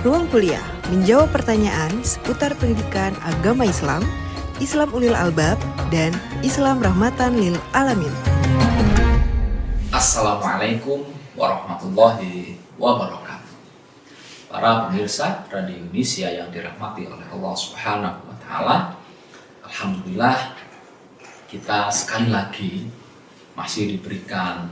Ruang Kuliah menjawab pertanyaan seputar pendidikan agama Islam, Islam Ulil Albab, dan Islam Rahmatan Lil Alamin. Assalamualaikum warahmatullahi wabarakatuh. Para pemirsa Radio Indonesia yang dirahmati oleh Allah Subhanahu wa Ta'ala, alhamdulillah kita sekali lagi masih diberikan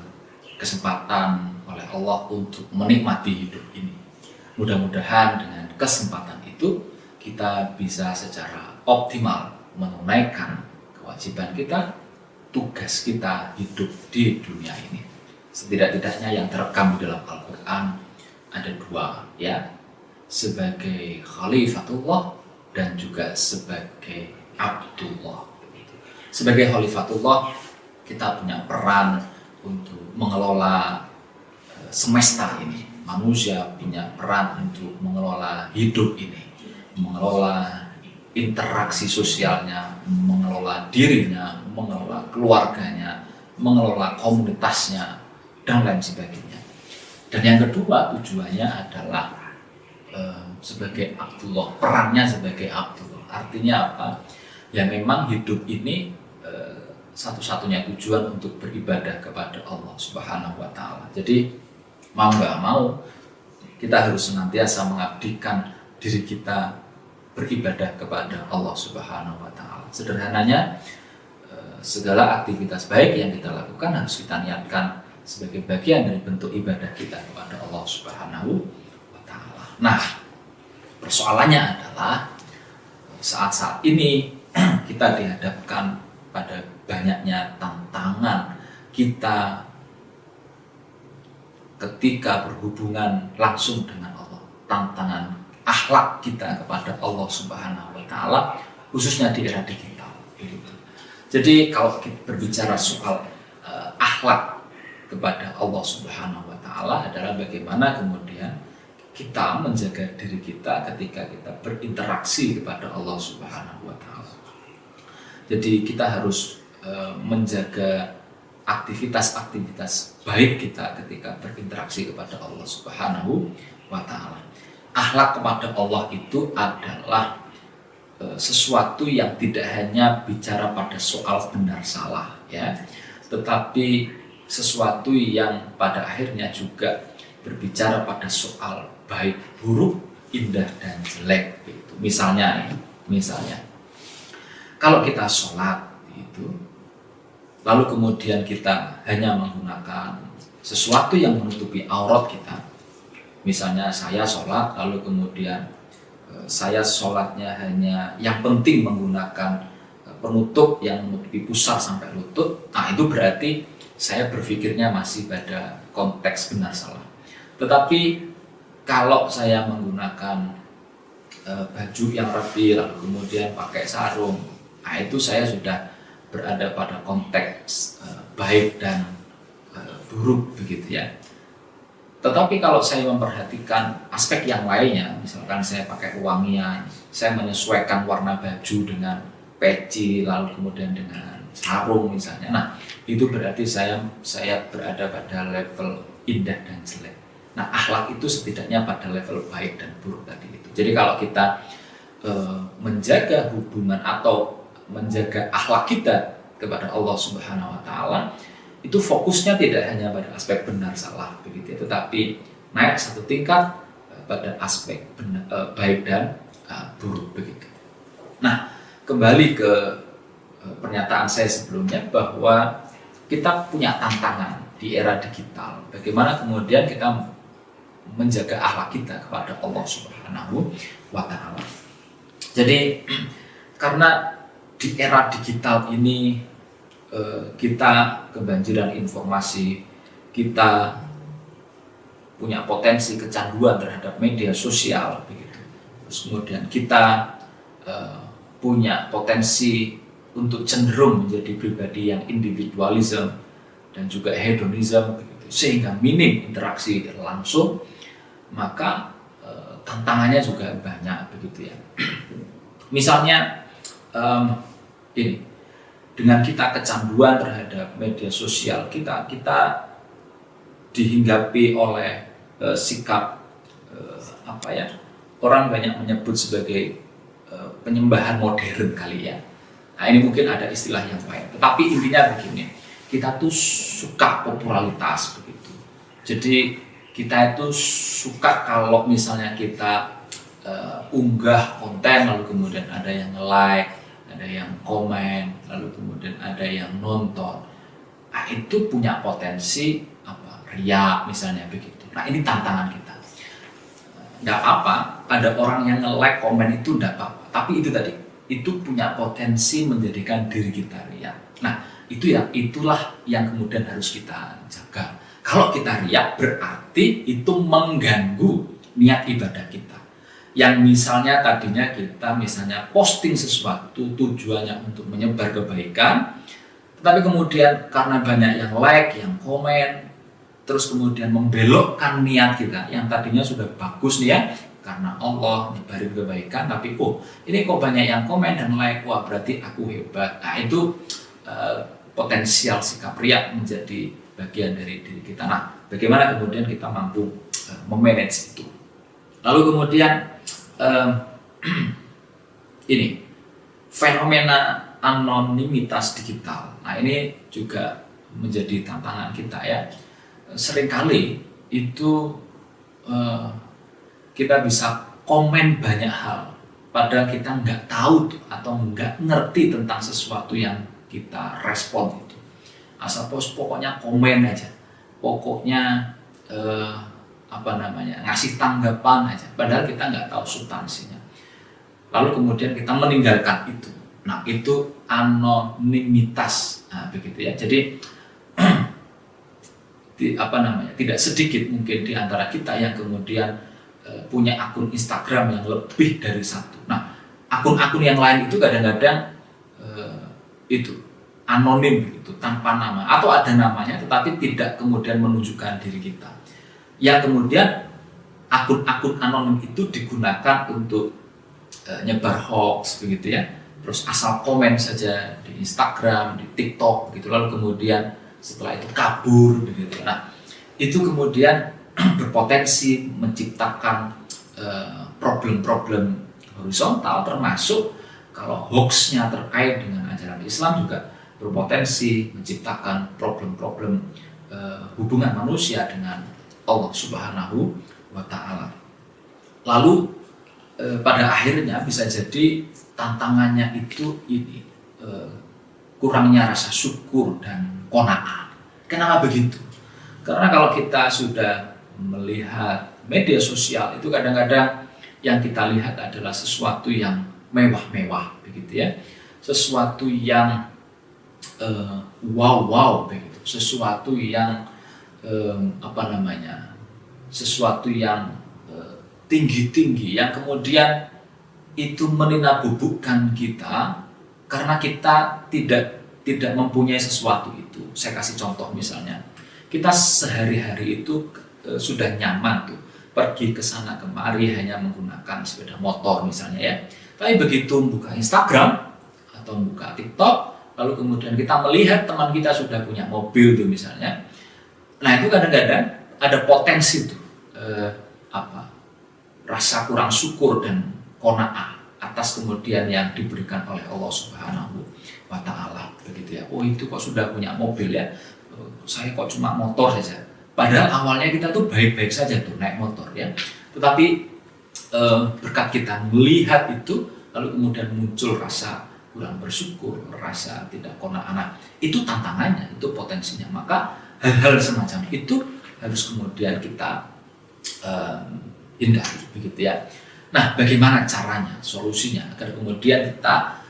kesempatan oleh Allah untuk menikmati hidup ini. Mudah-mudahan dengan kesempatan itu kita bisa secara optimal menunaikan kewajiban kita, tugas kita hidup di dunia ini. Setidak-tidaknya yang terekam di dalam Al-Quran ada dua, ya, sebagai Khalifatullah dan juga sebagai Abdullah. Sebagai Khalifatullah kita punya peran untuk mengelola semesta ini. Manusia punya peran untuk mengelola hidup ini, mengelola interaksi sosialnya, mengelola dirinya, mengelola keluarganya, mengelola komunitasnya, dan lain sebagainya. Dan yang kedua tujuannya adalah sebagai Abdullah, perannya sebagai Abdullah. Artinya apa? Ya memang hidup ini satu-satunya tujuan untuk beribadah kepada Allah Subhanahu wa Ta'ala. Jadi mau nggak mau kita harus senantiasa mengabdikan diri kita beribadah kepada Allah Subhanahu wa Ta'ala. Sederhananya, segala aktivitas baik yang kita lakukan harus kita niatkan sebagai bagian dari bentuk ibadah kita kepada Allah Subhanahu wa Ta'ala. Nah, persoalannya adalah saat-saat ini kita dihadapkan pada banyaknya tantangan kita ketika berhubungan langsung dengan Allah, tantangan akhlak kita kepada Allah Subhanahu wa Ta'ala, khususnya di era digital. Jadi kalau kita berbicara soal akhlak kepada Allah Subhanahu wa Ta'ala adalah bagaimana kemudian kita menjaga diri kita ketika kita berinteraksi kepada Allah Subhanahu wa Ta'ala. Jadi kita harus menjaga aktivitas-aktivitas baik kita ketika berinteraksi kepada Allah Subhanahu wa Ta'ala. Akhlak kepada Allah itu adalah sesuatu yang tidak hanya bicara pada soal benar salah, ya, tetapi sesuatu yang pada akhirnya juga berbicara pada soal baik buruk, indah dan jelek. Gitu. Misalnya kalau kita sholat itu, lalu kemudian kita hanya menggunakan sesuatu yang menutupi aurat kita. Misalnya saya sholat, lalu kemudian saya sholatnya hanya yang penting menggunakan penutup yang menutupi pusar sampai lutut. Nah, itu berarti saya berpikirnya masih pada konteks benar salah. Tetapi kalau saya menggunakan baju yang rapi, lalu kemudian pakai sarung, nah itu saya sudah berada pada konteks baik dan buruk, begitu ya. Tetapi kalau saya memperhatikan aspek yang lainnya, misalkan saya pakai wangian, saya menyesuaikan warna baju dengan peci, lalu kemudian dengan sarung misalnya. Nah, itu berarti saya berada pada level indah dan jelek. Nah, akhlak itu setidaknya pada level baik dan buruk tadi itu. Jadi kalau kita menjaga hubungan atau menjaga akhlak kita kepada Allah Subhanahu wa Ta'ala, itu fokusnya tidak hanya pada aspek benar salah begitu, tetapi naik satu tingkat pada aspek baik dan buruk begitu. Nah, kembali ke pernyataan saya sebelumnya bahwa kita punya tantangan di era digital. Bagaimana kemudian kita menjaga akhlak kita kepada Allah Subhanahu wa Ta'ala. Jadi karena di era digital ini kita kebanjiran informasi, kita punya potensi kecanduan terhadap media sosial begitu. Terus kemudian kita punya potensi untuk cenderung menjadi pribadi yang individualism dan juga hedonism begitu, sehingga minim interaksi langsung, maka tantangannya juga banyak begitu ya. Misalnya ini, dengan kita kecanduan terhadap media sosial, kita dihinggapi oleh sikap orang banyak menyebut sebagai penyembahan modern kali ya. Nah ini mungkin ada istilah yang lain. Tetapi intinya begini, kita tuh suka popularitas begitu. Jadi kita itu suka kalau misalnya kita unggah konten lalu kemudian ada yang like, ada yang komen, lalu kemudian ada yang nonton. Nah itu punya potensi riya misalnya begitu. Nah ini tantangan kita. Nggak apa, ada orang yang nge-like komen itu nggak apa-apa. Tapi itu tadi, itu punya potensi menjadikan diri kita riya. Nah itulah yang kemudian harus kita jaga. Kalau kita riya berarti itu mengganggu niat ibadah kita. Yang misalnya tadinya kita misalnya posting sesuatu tujuannya untuk menyebar kebaikan, tetapi kemudian karena banyak yang like, yang komen, terus kemudian membelokkan niat kita yang tadinya sudah bagus nih ya, karena Allah nyebarin kebaikan, tapi ini kok banyak yang komen dan like, wah berarti aku hebat. Nah itu potensial sikap riya menjadi bagian dari diri kita. Nah bagaimana kemudian kita mampu memanage itu. Lalu kemudian ini fenomena anonimitas digital. Nah ini juga menjadi tantangan kita ya. Seringkali itu kita bisa komen banyak hal, padahal kita nggak tahu atau nggak ngerti tentang sesuatu yang kita respon itu. Asal pokoknya komen aja, pokoknya ngasih tanggapan aja, padahal kita nggak tahu substansinya. Lalu kemudian kita meninggalkan itu. Nah itu anonimitas, begitu ya. Jadi tidak sedikit mungkin di antara kita yang kemudian punya akun Instagram yang lebih dari satu. Nah akun-akun yang lain itu kadang-kadang itu anonim gitu, tanpa nama atau ada namanya tetapi tidak kemudian menunjukkan diri kita. Yang kemudian akun-akun anonim itu digunakan untuk nyebar hoax begitu ya. Terus asal komen saja di Instagram, di TikTok gitu, lalu kemudian setelah itu kabur begitu. Nah, itu kemudian berpotensi menciptakan problem-problem horizontal, termasuk kalau hoaxnya terkait dengan ajaran Islam juga berpotensi menciptakan problem-problem hubungan manusia dengan Allah Subhanahu wa Ta'ala. Lalu pada akhirnya bisa jadi tantangannya itu ini kurangnya rasa syukur dan qanaah. Kenapa begitu? Karena kalau kita sudah melihat media sosial itu kadang-kadang yang kita lihat adalah sesuatu yang mewah-mewah begitu ya. Sesuatu yang wow begitu. Sesuatu yang sesuatu yang tinggi-tinggi yang kemudian itu meninabobokan kita karena kita tidak mempunyai sesuatu itu. Saya kasih contoh misalnya, kita sehari-hari itu sudah nyaman tuh pergi ke sana kemari hanya menggunakan sepeda motor misalnya ya. Tapi begitu buka Instagram atau buka TikTok, lalu kemudian kita melihat teman kita sudah punya mobil tuh misalnya. Nah itu kadang-kadang ada potensi tuh rasa kurang syukur dan qanaah atas kemudian yang diberikan oleh Allah Subhanahu wa Ta'ala begitu ya. Oh itu kok sudah punya mobil ya, saya kok cuma motor saja. Padahal awalnya kita tuh baik-baik saja tuh naik motor ya. Tetapi berkat kita melihat itu, lalu kemudian muncul rasa kurang bersyukur, rasa tidak qanaah. Nah, itu tantangannya, itu potensinya. Maka hal-hal semacam itu harus kemudian kita hindari begitu ya. Nah, bagaimana caranya, solusinya agar kemudian kita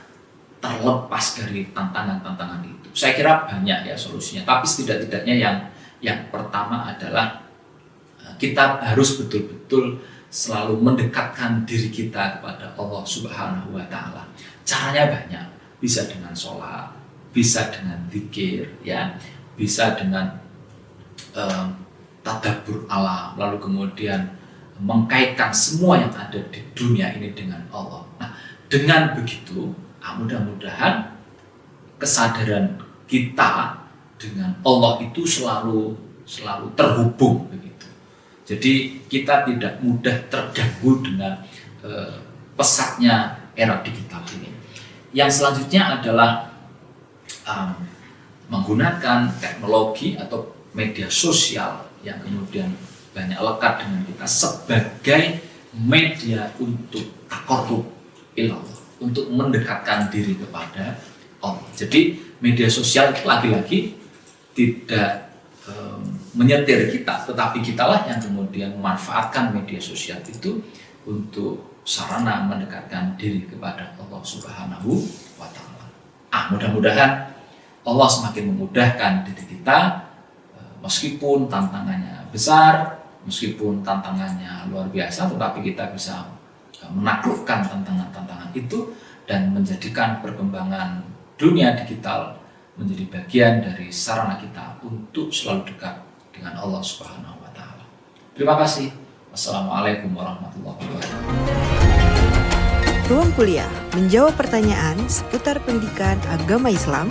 terlepas dari tantangan-tantangan itu? Saya kira banyak ya solusinya, tapi setidak-tidaknya yang pertama adalah kita harus betul-betul selalu mendekatkan diri kita kepada Allah Subhanahu wa Ta'ala. Caranya banyak, bisa dengan sholat, bisa dengan zikir, ya, bisa dengan tadabbur alam, lalu kemudian mengkaitkan semua yang ada di dunia ini dengan Allah. Nah, dengan begitu, mudah-mudahan kesadaran kita dengan Allah itu selalu terhubung begitu. Jadi kita tidak mudah terganggu dengan pesatnya era digital ini. Yang selanjutnya adalah menggunakan teknologi atau media sosial yang kemudian banyak lekat dengan kita sebagai media untuk takarrub ilallah, untuk mendekatkan diri kepada Allah. Jadi media sosial itu lagi-lagi tidak menyetir kita, tetapi kitalah yang kemudian memanfaatkan media sosial itu untuk sarana mendekatkan diri kepada Allah Subhanahu wa Ta'ala. Mudah-mudahan Allah semakin memudahkan diri kita, meskipun tantangannya besar, meskipun tantangannya luar biasa, tetapi kita bisa menaklukkan tantangan-tantangan itu dan menjadikan perkembangan dunia digital menjadi bagian dari sarana kita untuk selalu dekat dengan Allah Subhanahu wa Ta'ala. Terima kasih. Wassalamualaikum warahmatullahi wabarakatuh. Ruang Kuliah menjawab pertanyaan seputar pendidikan agama Islam,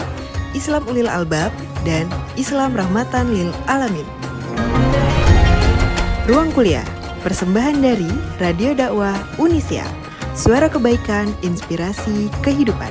Islam Ulil Albab, dan Islam Rahmatan Lil Alamin. Ruang Kuliah, persembahan dari Radio Dakwah Unisia, suara kebaikan, inspirasi kehidupan.